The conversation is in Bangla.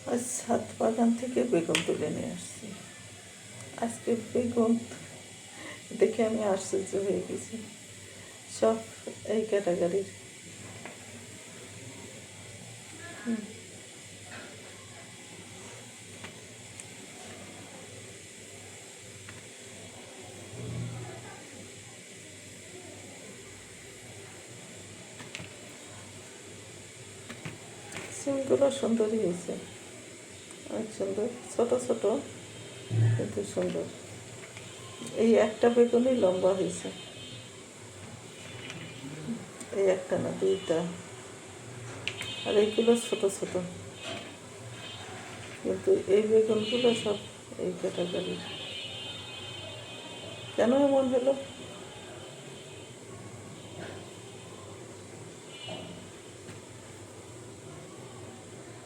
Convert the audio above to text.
আজ ছাদ বাগান থেকে বেগুন তুলে নিয়ে আসছি। আজকে বেগুন দেখে আমি আশ্চর্য হয়ে গেছি। সব এই ক্যাটাগরির। সিমগুলো সুন্দরই হয়েছে, অনেক সুন্দর, ছোট ছোট কিন্তু সুন্দর। এই একটা বেগুনই লম্বা হয়েছে, এই একটা না দুইটা, আর এইগুলো ছোট ছোট, কিন্তু এই বেগুনগুলো সব এই ক্যাটাগরির। কেন এমন হলো